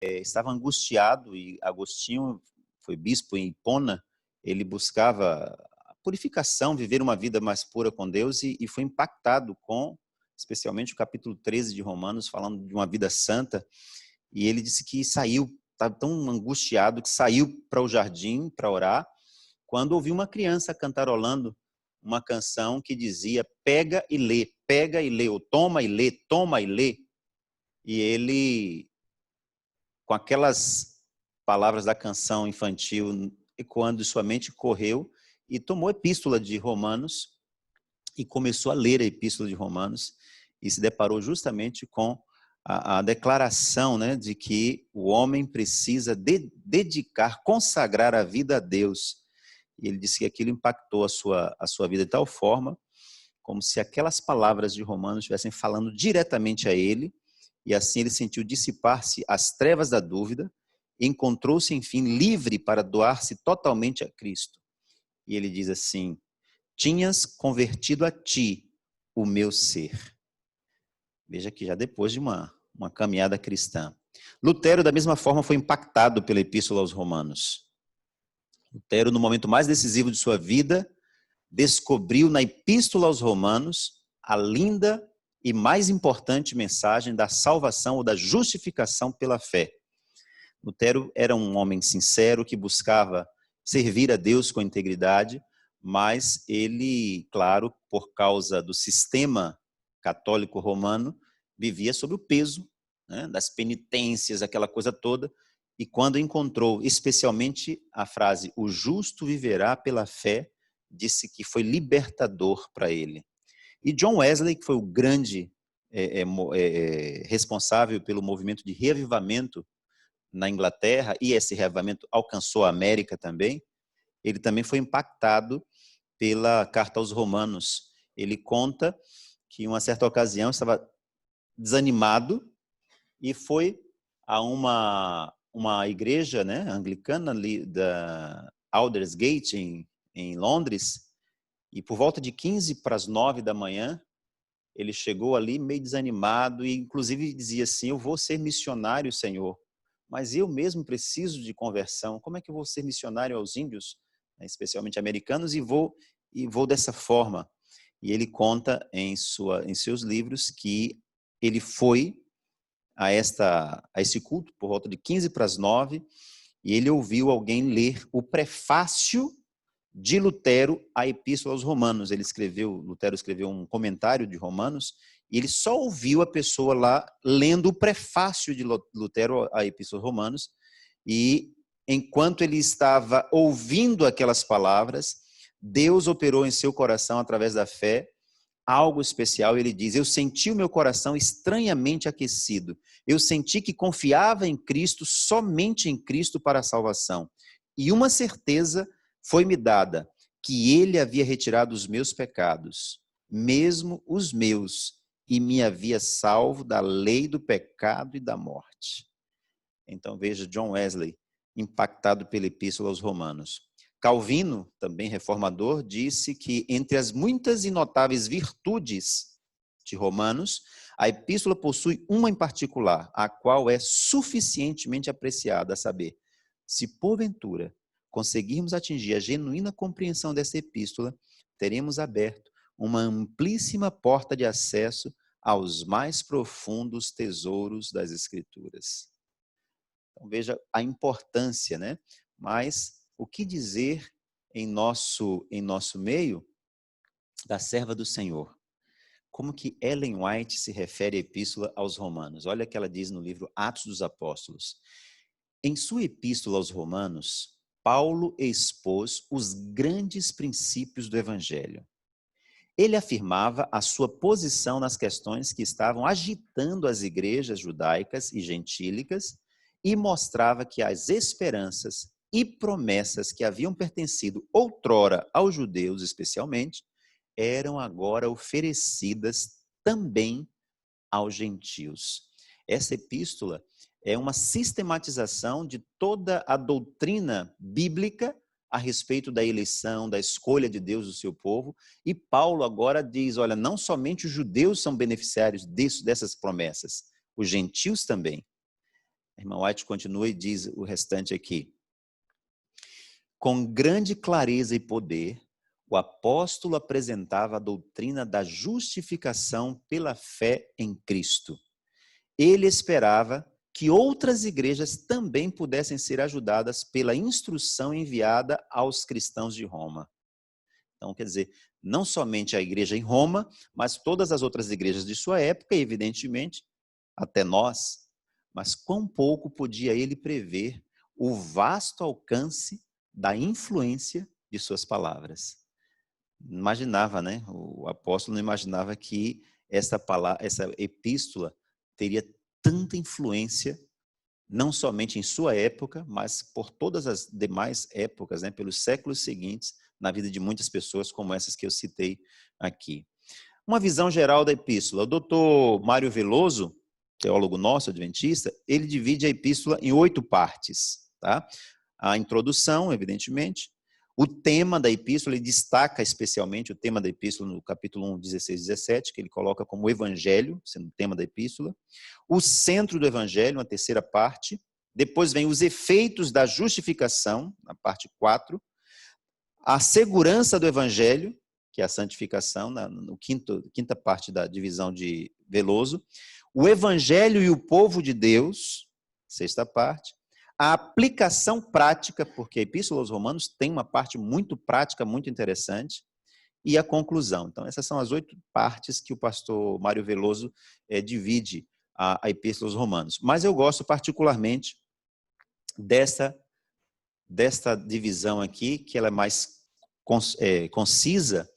estava angustiado, e Agostinho foi bispo em Hipona. Ele buscava a purificação, viver uma vida mais pura com Deus, e foi impactado com, especialmente, o capítulo 13 de Romanos, falando de uma vida santa. E ele disse que saiu, estava tão angustiado, que saiu para o jardim para orar, quando ouviu uma criança cantarolando uma canção que dizia: pega e lê, ou toma e lê. E ele, com aquelas palavras da canção infantil ecoando em sua mente, correu e tomou a epístola de Romanos e começou a ler a epístola de Romanos, e se deparou justamente com a declaração, né, de que o homem precisa dedicar, consagrar a vida a Deus. E ele disse que aquilo impactou a sua vida de tal forma, como se aquelas palavras de Romanos estivessem falando diretamente a ele, e assim ele sentiu dissipar-se as trevas da dúvida, e encontrou-se, enfim, livre para doar-se totalmente a Cristo. E ele diz assim: tinhas convertido a ti o meu ser. Veja que já depois de uma caminhada cristã. Lutero, da mesma forma, foi impactado pela Epístola aos Romanos. Lutero, no momento mais decisivo de sua vida, descobriu na Epístola aos Romanos a linda e mais importante mensagem da salvação ou da justificação pela fé. Lutero era um homem sincero que buscava servir a Deus com integridade, mas ele, claro, por causa do sistema católico romano, vivia sob o peso, né, das penitências, aquela coisa toda, e quando encontrou especialmente a frase "o justo viverá pela fé", disse que foi libertador para ele. E John Wesley, que foi o grande responsável pelo movimento de reavivamento na Inglaterra, e esse reavivamento alcançou a América também, ele também foi impactado pela carta aos Romanos. Ele conta que em uma certa ocasião estava desanimado e foi a uma igreja, né, anglicana ali da Aldersgate, em Londres, e por volta de 15 para as 9 da manhã, ele chegou ali meio desanimado e inclusive dizia assim: eu vou ser missionário, Senhor, mas eu mesmo preciso de conversão. Como é que eu vou ser missionário aos índios, né, especialmente americanos, e vou dessa forma? E ele conta em seus livros que ele foi a esse culto por volta de 15 para as 9, e ele ouviu alguém ler o prefácio de Lutero à Epístola aos Romanos. Lutero escreveu um comentário de Romanos, e ele só ouviu a pessoa lá lendo o prefácio de Lutero à Epístola aos Romanos, e enquanto ele estava ouvindo aquelas palavras, Deus operou em seu coração através da fé algo especial. Ele diz: eu senti o meu coração estranhamente aquecido. Eu senti que confiava em Cristo, somente em Cristo para a salvação. E uma certeza foi-me dada, que ele havia retirado os meus pecados, mesmo os meus, e me havia salvo da lei do pecado e da morte. Então veja John Wesley impactado pela Epístola aos Romanos. Calvino, também reformador, disse que entre as muitas e notáveis virtudes de Romanos, a epístola possui uma em particular, a qual é suficientemente apreciada, a saber, se porventura conseguirmos atingir a genuína compreensão dessa epístola, teremos aberto uma amplíssima porta de acesso aos mais profundos tesouros das Escrituras. Então veja a importância, né? Mas o que dizer em nosso meio da serva do Senhor? Como que Ellen White se refere à epístola aos Romanos? Olha o que ela diz no livro Atos dos Apóstolos. Em sua epístola aos Romanos, Paulo expôs os grandes princípios do Evangelho. Ele afirmava a sua posição nas questões que estavam agitando as igrejas judaicas e gentílicas e mostrava que as esperanças e promessas que haviam pertencido outrora aos judeus especialmente, eram agora oferecidas também aos gentios. Essa epístola é uma sistematização de toda a doutrina bíblica a respeito da eleição, da escolha de Deus do seu povo, e Paulo agora diz: olha, não somente os judeus são beneficiários dessas promessas, os gentios também. A irmã White continua e diz o restante aqui. Com grande clareza e poder, o apóstolo apresentava a doutrina da justificação pela fé em Cristo. Ele esperava que outras igrejas também pudessem ser ajudadas pela instrução enviada aos cristãos de Roma. Então, quer dizer, não somente a igreja em Roma, mas todas as outras igrejas de sua época, e evidentemente, até nós. Mas quão pouco podia ele prever o vasto alcance da influência de suas palavras. Imaginava, né? O apóstolo não imaginava que essa epístola teria tanta influência, não somente em sua época, mas por todas as demais épocas, né? Pelos séculos seguintes, na vida de muitas pessoas, como essas que eu citei aqui. Uma visão geral da epístola. O doutor Mário Veloso, teólogo nosso, adventista, ele divide a epístola em 8 partes, tá? A introdução, evidentemente. O tema da epístola, ele destaca especialmente o tema da epístola no capítulo 1, 16 e 17, que ele coloca como evangelho, sendo o tema da epístola. O centro do evangelho, uma terceira parte. Depois vem os efeitos da justificação, na parte 4. A segurança do evangelho, que é a santificação, no quinta parte da divisão de Veloso. O evangelho e o povo de Deus, sexta parte. A aplicação prática, porque a Epístola aos Romanos tem uma parte muito prática, muito interessante, e a conclusão. Então, essas são as 8 partes que o pastor Mário Veloso divide a Epístola aos Romanos. Mas eu gosto particularmente desta divisão aqui, que ela é mais concisa,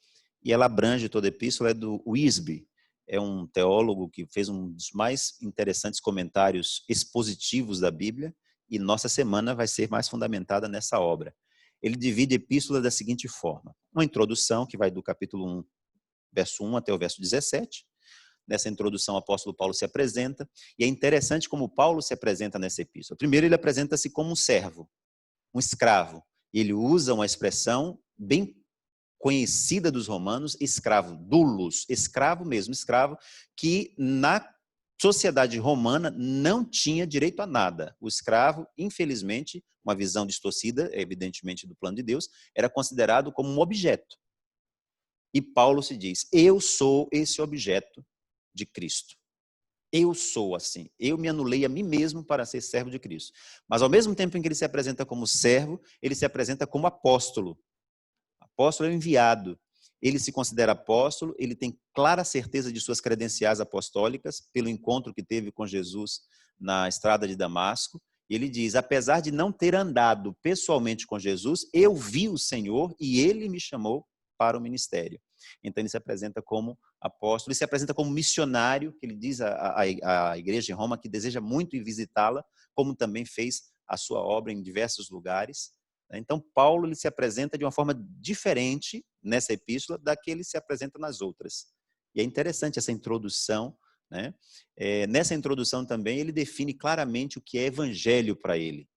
e ela abrange toda a epístola, é do Wisby. É um teólogo que fez um dos mais interessantes comentários expositivos da Bíblia, e nossa semana vai ser mais fundamentada nessa obra. Ele divide a epístola da seguinte forma. Uma introdução, que vai do capítulo 1, verso 1 até o verso 17. Nessa introdução, o apóstolo Paulo se apresenta, e é interessante como Paulo se apresenta nessa epístola. Primeiro, ele apresenta-se como um servo, um escravo. Ele usa uma expressão bem conhecida dos romanos, escravo, doulos, escravo mesmo, escravo, que na sociedade romana não tinha direito a nada. O escravo, infelizmente, uma visão distorcida, evidentemente do plano de Deus, era considerado como um objeto. E Paulo se diz, eu sou esse objeto de Cristo. Eu sou assim, eu me anulei a mim mesmo para ser servo de Cristo. Mas ao mesmo tempo em que ele se apresenta como servo, ele se apresenta como apóstolo. Apóstolo é enviado. Ele se considera apóstolo, ele tem clara certeza de suas credenciais apostólicas, pelo encontro que teve com Jesus na estrada de Damasco. Ele diz, apesar de não ter andado pessoalmente com Jesus, eu vi o Senhor e ele me chamou para o ministério. Então ele se apresenta como apóstolo, ele se apresenta como missionário, que ele diz à igreja em Roma que deseja muito ir visitá-la, como também fez a sua obra em diversos lugares. Então, Paulo ele se apresenta de uma forma diferente nessa epístola da que ele se apresenta nas outras. E é interessante essa introdução, né? Nessa introdução também ele define claramente o que é evangelho para ele.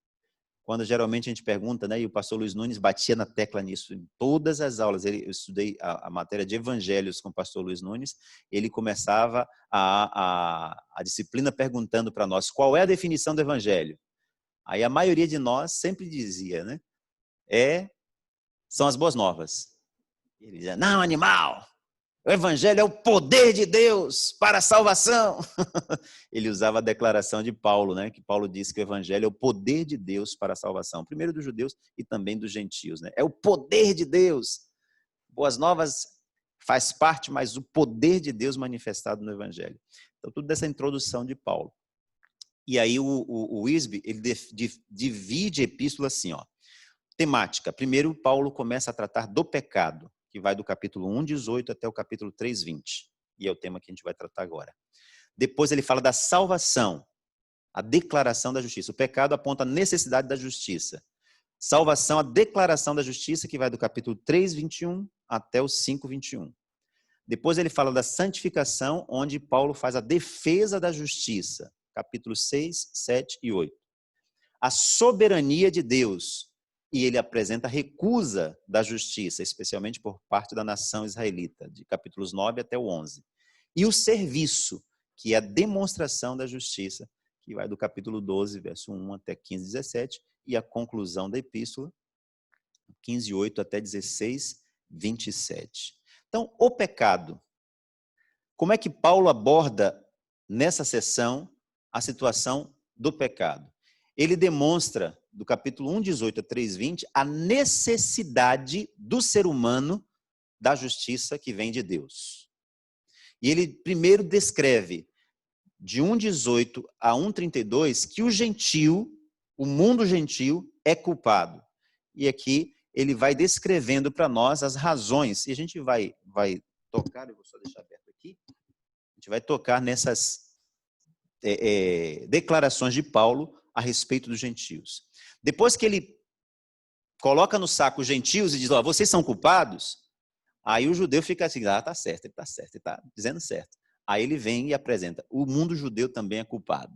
Quando geralmente a gente pergunta, né, e o pastor Luiz Nunes batia na tecla nisso em todas as aulas, eu estudei a matéria de evangelhos com o pastor Luiz Nunes, ele começava a disciplina perguntando para nós, qual é a definição do evangelho? Aí a maioria de nós sempre dizia, né, são as boas novas. Ele dizia, não, animal, o evangelho é o poder de Deus para a salvação. Ele usava a declaração de Paulo, né? Que Paulo disse que o evangelho é o poder de Deus para a salvação. Primeiro dos judeus e também dos gentios, né? É o poder de Deus. Boas novas faz parte, mas o poder de Deus manifestado no evangelho. Então, tudo dessa introdução de Paulo. E aí o Wisby, ele divide a epístola assim, ó. Temática. Primeiro, Paulo começa a tratar do pecado, que vai do capítulo 1:18 até o capítulo 3:20. E é o tema que a gente vai tratar agora. Depois ele fala da salvação, a declaração da justiça. O pecado aponta a necessidade da justiça. Salvação, a declaração da justiça, que vai do capítulo 3:21 até o 5:21. Depois ele fala da santificação, onde Paulo faz a defesa da justiça, capítulos 6, 7 e 8. A soberania de Deus, e ele apresenta a recusa da justiça, especialmente por parte da nação israelita, de capítulos 9 até o 11. E o serviço, que é a demonstração da justiça, que vai do capítulo 12, verso 1 até 15, 17, e a conclusão da epístola, 15, 8 até 16, 27. Então, o pecado. Como é que Paulo aborda nessa sessão a situação do pecado? Ele demonstra, do capítulo 1, 18 a 3, 20, a necessidade do ser humano da justiça que vem de Deus. E ele primeiro descreve, de 1,18 a 1,32, que o gentio, o mundo gentio, é culpado. E aqui ele vai descrevendo para nós as razões, e a gente vai tocar, eu vou só deixar aberto aqui, a gente vai tocar nessas declarações de Paulo a respeito dos gentios. Depois que ele coloca no saco os gentios e diz, vocês são culpados, aí o judeu fica assim, tá certo, ele está dizendo certo. Aí ele vem e apresenta, o mundo judeu também é culpado.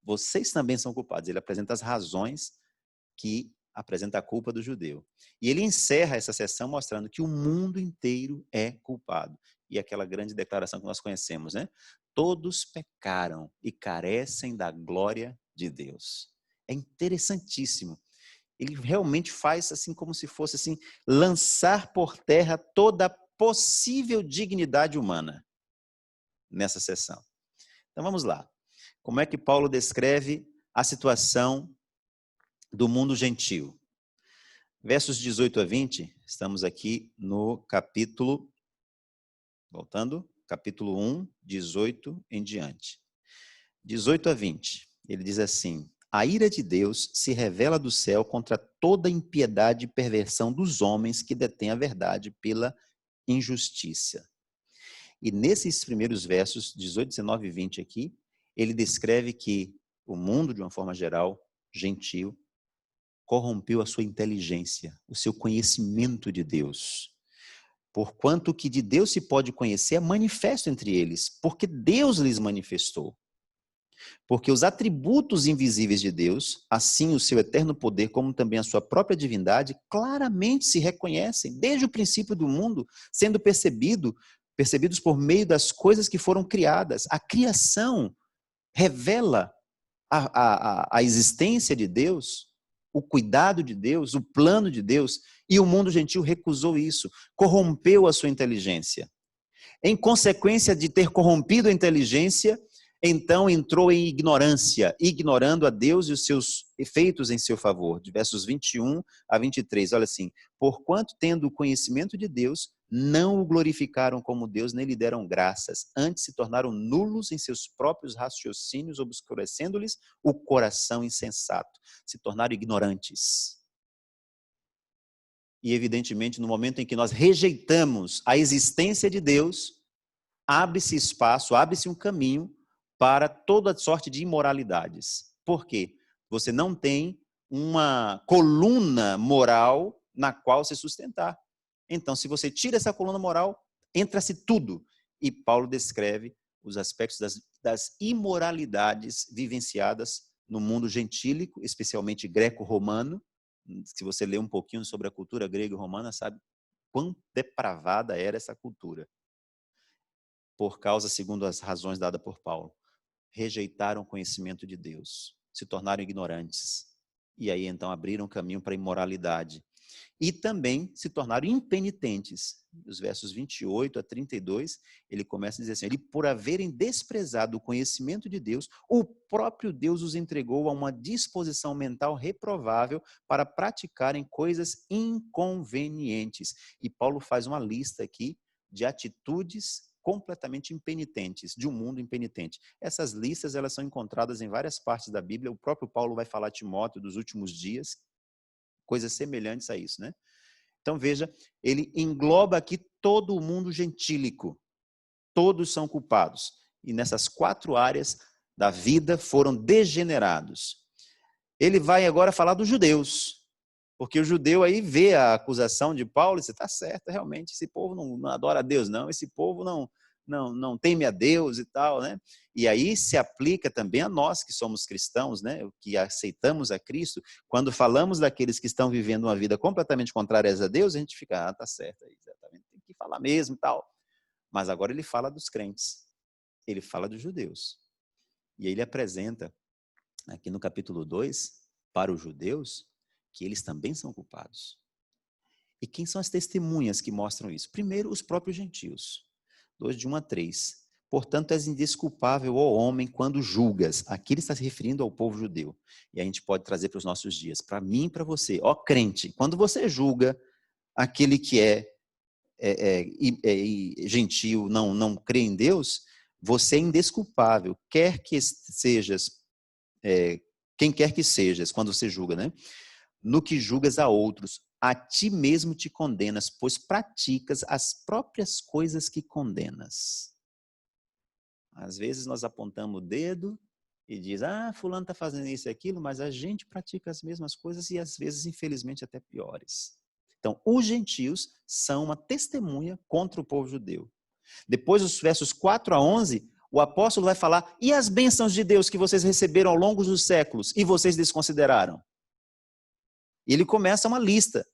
Vocês também são culpados. Ele apresenta as razões que apresenta a culpa do judeu. E ele encerra essa sessão mostrando que o mundo inteiro é culpado. E aquela grande declaração que nós conhecemos, né? Todos pecaram e carecem da glória de Deus. É interessantíssimo. Ele realmente faz assim como se fosse assim, lançar por terra toda a possível dignidade humana nessa sessão. Então vamos lá. Como é que Paulo descreve a situação do mundo gentio? Versos 18 a 20, estamos aqui no capítulo, voltando, capítulo 1, 18 em diante. 18 a 20, ele diz assim, a ira de Deus se revela do céu contra toda impiedade e perversão dos homens que detêm a verdade pela injustiça. E nesses primeiros versos, 18, 19 e 20 aqui, ele descreve que o mundo, de uma forma geral, gentil, corrompeu a sua inteligência, o seu conhecimento de Deus. Porquanto o que de Deus se pode conhecer é manifesto entre eles, porque Deus lhes manifestou. Porque os atributos invisíveis de Deus, assim o seu eterno poder, como também a sua própria divindade, claramente se reconhecem, desde o princípio do mundo, sendo percebidos por meio das coisas que foram criadas. A criação revela a existência de Deus, o cuidado de Deus, o plano de Deus, e o mundo gentil recusou isso, corrompeu a sua inteligência. Em consequência de ter corrompido a inteligência, então entrou em ignorância, ignorando a Deus e os seus efeitos em seu favor. De versos 21 a 23, olha assim, porquanto tendo o conhecimento de Deus, não o glorificaram como Deus, nem lhe deram graças, antes se tornaram nulos em seus próprios raciocínios, obscurecendo-lhes o coração insensato, se tornaram ignorantes. E evidentemente, no momento em que nós rejeitamos a existência de Deus, abre-se espaço, abre-se um caminho para toda sorte de imoralidades. Por quê? Você não tem uma coluna moral na qual se sustentar. Então, se você tira essa coluna moral, entra-se tudo. E Paulo descreve os aspectos das imoralidades vivenciadas no mundo gentílico, especialmente greco-romano. Se você ler um pouquinho sobre a cultura grega e romana, sabe quão depravada era essa cultura. Por causa, segundo as razões dadas por Paulo, rejeitaram o conhecimento de Deus, se tornaram ignorantes, e aí então abriram caminho para a imoralidade, e também se tornaram impenitentes. Os versos 28 a 32, ele começa a dizer assim, ele, por haverem desprezado o conhecimento de Deus, o próprio Deus os entregou a uma disposição mental reprovável para praticarem coisas inconvenientes. E Paulo faz uma lista aqui de atitudes completamente impenitentes, de um mundo impenitente. Essas listas, elas são encontradas em várias partes da Bíblia. O próprio Paulo vai falar a Timóteo dos últimos dias, coisas semelhantes a isso, né? Então, veja, ele engloba aqui todo o mundo gentílico. Todos são culpados. E nessas 4 áreas da vida foram degenerados. Ele vai agora falar dos judeus, porque o judeu aí vê a acusação de Paulo e diz, está certo, realmente, esse povo não adora a Deus, não, esse povo não teme a Deus e tal, né? E aí se aplica também a nós que somos cristãos, né? Que aceitamos a Cristo. Quando falamos daqueles que estão vivendo uma vida completamente contrária a Deus, a gente fica, tá certo, exatamente, tem que falar mesmo e tal. Mas agora ele fala dos crentes, ele fala dos judeus. E aí ele apresenta aqui no capítulo 2, para os judeus, que eles também são culpados. E quem são as testemunhas que mostram isso? Primeiro, os próprios gentios. 2, de 1 a 3. Portanto, és indesculpável, ó homem, quando julgas. Aqui ele está se referindo ao povo judeu. E a gente pode trazer para os nossos dias. Para mim e para você. Ó crente, quando você julga aquele que é gentil, não crê em Deus, você é indesculpável. Quer que sejas, quem quer que sejas, quando você julga, né? No que julgas a outros, a ti mesmo te condenas, pois praticas as próprias coisas que condenas. Às vezes nós apontamos o dedo e diz, fulano está fazendo isso e aquilo, mas a gente pratica as mesmas coisas e às vezes, infelizmente, até piores. Então, os gentios são uma testemunha contra o povo judeu. Depois, os versos 4 a 11, o apóstolo vai falar, e as bênçãos de Deus que vocês receberam ao longo dos séculos e vocês desconsideraram? E ele começa uma lista.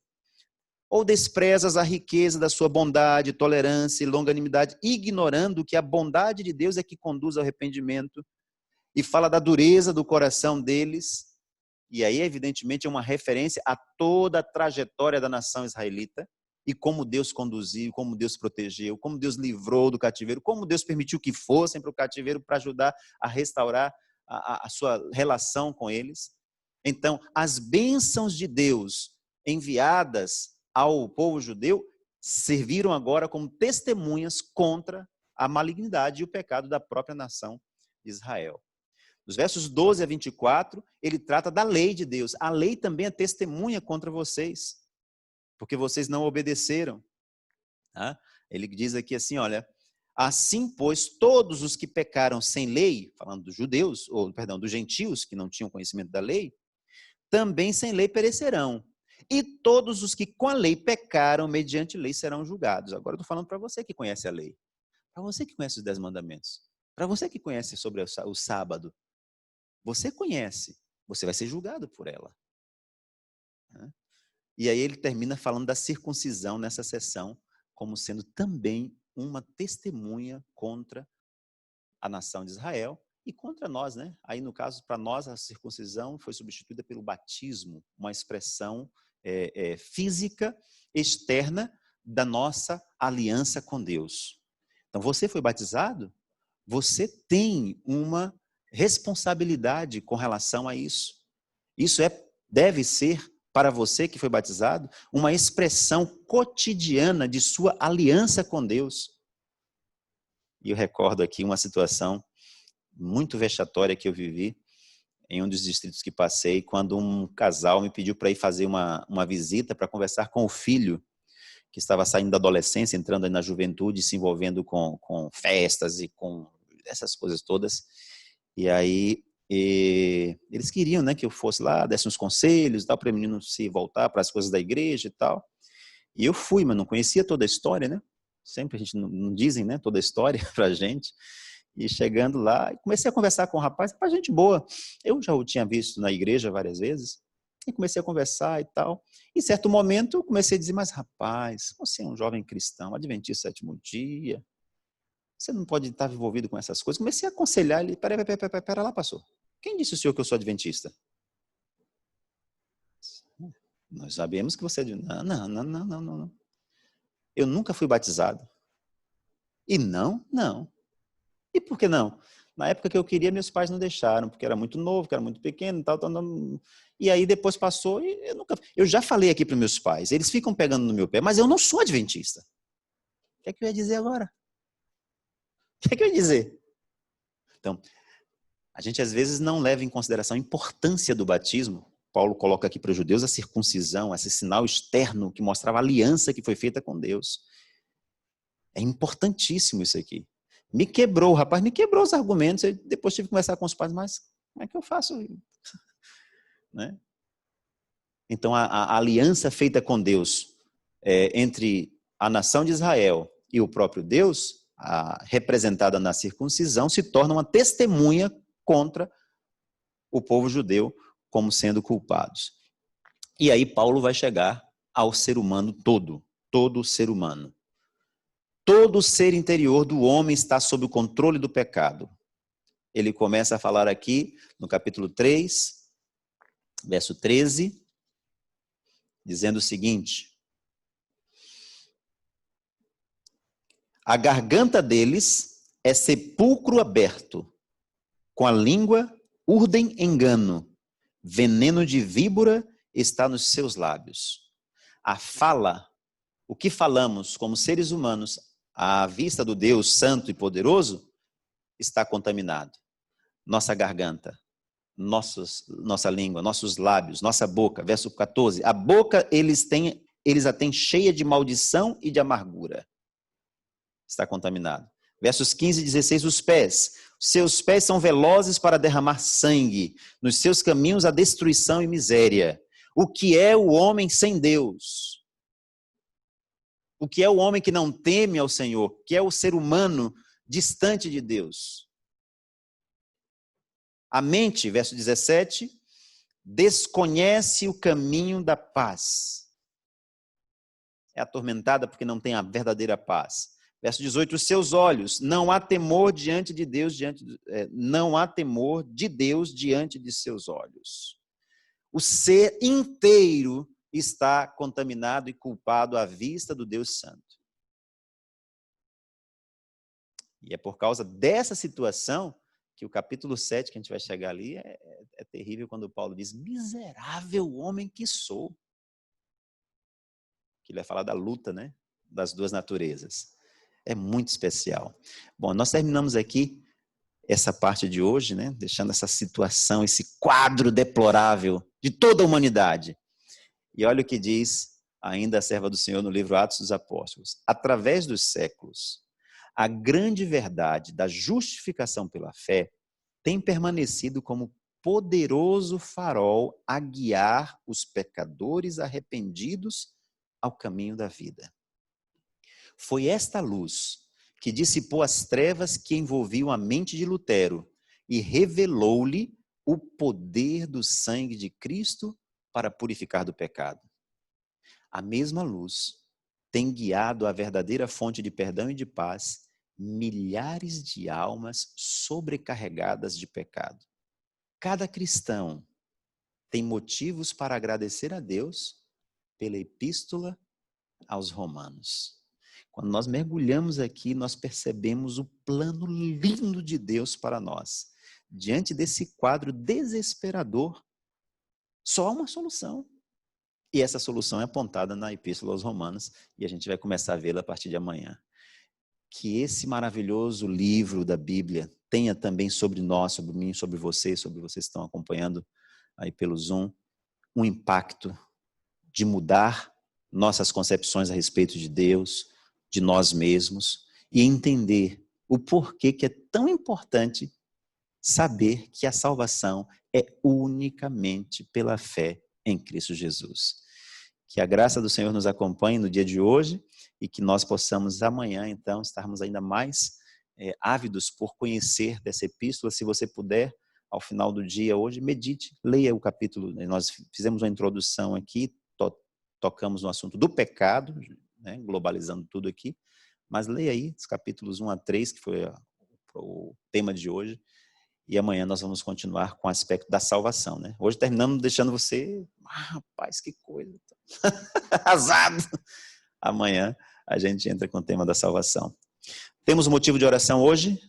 Ou desprezas a riqueza da sua bondade, tolerância e longanimidade, ignorando que a bondade de Deus é que conduz ao arrependimento, e fala da dureza do coração deles, e aí evidentemente é uma referência a toda a trajetória da nação israelita, e como Deus conduziu, como Deus protegeu, como Deus livrou do cativeiro, como Deus permitiu que fossem para o cativeiro para ajudar a restaurar a sua relação com eles. Então, as bênçãos de Deus enviadas ao povo judeu serviram agora como testemunhas contra a malignidade e o pecado da própria nação de Israel. Nos versos 12 a 24, ele trata da lei de Deus. A lei também é testemunha contra vocês, porque vocês não obedeceram. Ele diz aqui assim, olha, assim, pois, todos os que pecaram sem lei, falando dos judeus, dos gentios que não tinham conhecimento da lei, também sem lei perecerão. E todos os que com a lei pecaram mediante lei serão julgados. Agora eu estou falando para você que conhece a lei, para você que conhece os 10 mandamentos, para você que conhece sobre o sábado. Você conhece, você vai ser julgado por ela. E aí ele termina falando da circuncisão nessa sessão, como sendo também uma testemunha contra a nação de Israel e contra nós, né? Aí no caso, para nós, a circuncisão foi substituída pelo batismo, uma expressão física, externa da nossa aliança com Deus. Então, você foi batizado, você tem uma responsabilidade com relação a isso. Isso deve ser, para você que foi batizado, uma expressão cotidiana de sua aliança com Deus. E eu recordo aqui uma situação muito vexatória que eu vivi em um dos distritos que passei, quando um casal me pediu para ir fazer uma visita para conversar com o filho, que estava saindo da adolescência, entrando na juventude, se envolvendo com festas e com essas coisas todas. E aí eles queriam, né, que eu fosse lá, desse uns conselhos e tal, para o menino se voltar para as coisas da igreja e tal. E eu fui, mas não conhecia toda a história, né? Sempre a gente não dizem, né, toda a história para a gente. E chegando lá, comecei a conversar com o rapaz gente boa. Eu já o tinha visto na igreja várias vezes. E comecei a conversar e tal. Em certo momento, eu comecei a dizer, mas rapaz, você é um jovem cristão, adventista sétimo dia. Você não pode estar envolvido com essas coisas. Comecei a aconselhar ele, pera lá, pastor. Quem disse o senhor que eu sou adventista? Nós sabemos que você é adventista. Não. Eu nunca fui batizado. E não. E por que não? Na época que eu queria, meus pais não deixaram, porque era muito novo, que era muito pequeno e tal. E aí depois passou e eu já falei aqui para meus pais, eles ficam pegando no meu pé, mas eu não sou adventista. O que é que eu ia dizer agora? O que é que eu ia dizer? Então, a gente às vezes não leva em consideração a importância do batismo. Paulo coloca aqui para os judeus a circuncisão, esse sinal externo que mostrava a aliança que foi feita com Deus. É importantíssimo isso aqui. Me quebrou, o rapaz me quebrou os argumentos, eu depois tive que conversar com os pais, mas como é que eu faço? Né? Então, a aliança feita com Deus entre a nação de Israel e o próprio Deus, representada na circuncisão, se torna uma testemunha contra o povo judeu como sendo culpados. E aí Paulo vai chegar ao ser humano todo ser humano. Todo ser interior do homem está sob o controle do pecado. ele começa a falar aqui no capítulo 3, verso 13, dizendo o seguinte: a garganta deles é sepulcro aberto, com a língua urdem engano, veneno de víbora está nos seus lábios. A fala, o que falamos como seres humanos à vista do Deus Santo e Poderoso, está contaminado. Nossa garganta, nossa língua, nossos lábios, nossa boca. Verso 14. A boca eles a têm cheia de maldição e de amargura. Está contaminado. Versos 15 e 16. Os pés. Seus pés são velozes para derramar sangue. Nos seus caminhos há destruição e miséria. O que é o homem sem Deus? O que é o homem que não teme ao Senhor? O que é o ser humano distante de Deus? A mente, verso 17, desconhece o caminho da paz. É atormentada porque não tem a verdadeira paz. Verso 18, os seus olhos, não há temor diante de Deus, não há temor de Deus diante de seus olhos. O ser inteiro está contaminado e culpado à vista do Deus Santo. E é por causa dessa situação que o capítulo 7, que a gente vai chegar ali, é terrível quando Paulo diz, miserável homem que sou. Que ele vai falar da luta, né, das duas naturezas. É muito especial. Bom, nós terminamos aqui essa parte de hoje, né, deixando essa situação, esse quadro deplorável de toda a humanidade. E olha o que diz ainda a serva do Senhor no livro Atos dos Apóstolos. Através dos séculos, a grande verdade da justificação pela fé tem permanecido como poderoso farol a guiar os pecadores arrependidos ao caminho da vida. Foi esta luz que dissipou as trevas que envolviam a mente de Lutero e revelou-lhe o poder do sangue de Cristo para purificar do pecado. A mesma luz tem guiado a verdadeira fonte de perdão e de paz milhares de almas sobrecarregadas de pecado. Cada cristão tem motivos para agradecer a Deus pela epístola aos Romanos. Quando nós mergulhamos aqui, nós percebemos o plano lindo de Deus para nós. Diante desse quadro desesperador, só há uma solução. E essa solução é apontada na epístola aos Romanos, e a gente vai começar a vê-la a partir de amanhã. Que esse maravilhoso livro da Bíblia tenha também sobre nós, sobre mim, sobre vocês que estão acompanhando aí pelo Zoom, um impacto de mudar nossas concepções a respeito de Deus, de nós mesmos, e entender o porquê que é tão importante saber que a salvação é unicamente pela fé em Cristo Jesus. Que a graça do Senhor nos acompanhe no dia de hoje e que nós possamos amanhã, então, estarmos ainda mais ávidos por conhecer dessa epístola. Se você puder, ao final do dia hoje, medite, leia o capítulo. Nós fizemos uma introdução aqui, tocamos no assunto do pecado, né, globalizando tudo aqui, mas leia aí os capítulos 1 a 3, que foi o tema de hoje, e amanhã nós vamos continuar com o aspecto da salvação, né? Hoje terminamos deixando você, rapaz, que coisa, arrasado. Amanhã a gente entra com o tema da salvação. Temos um motivo de oração hoje?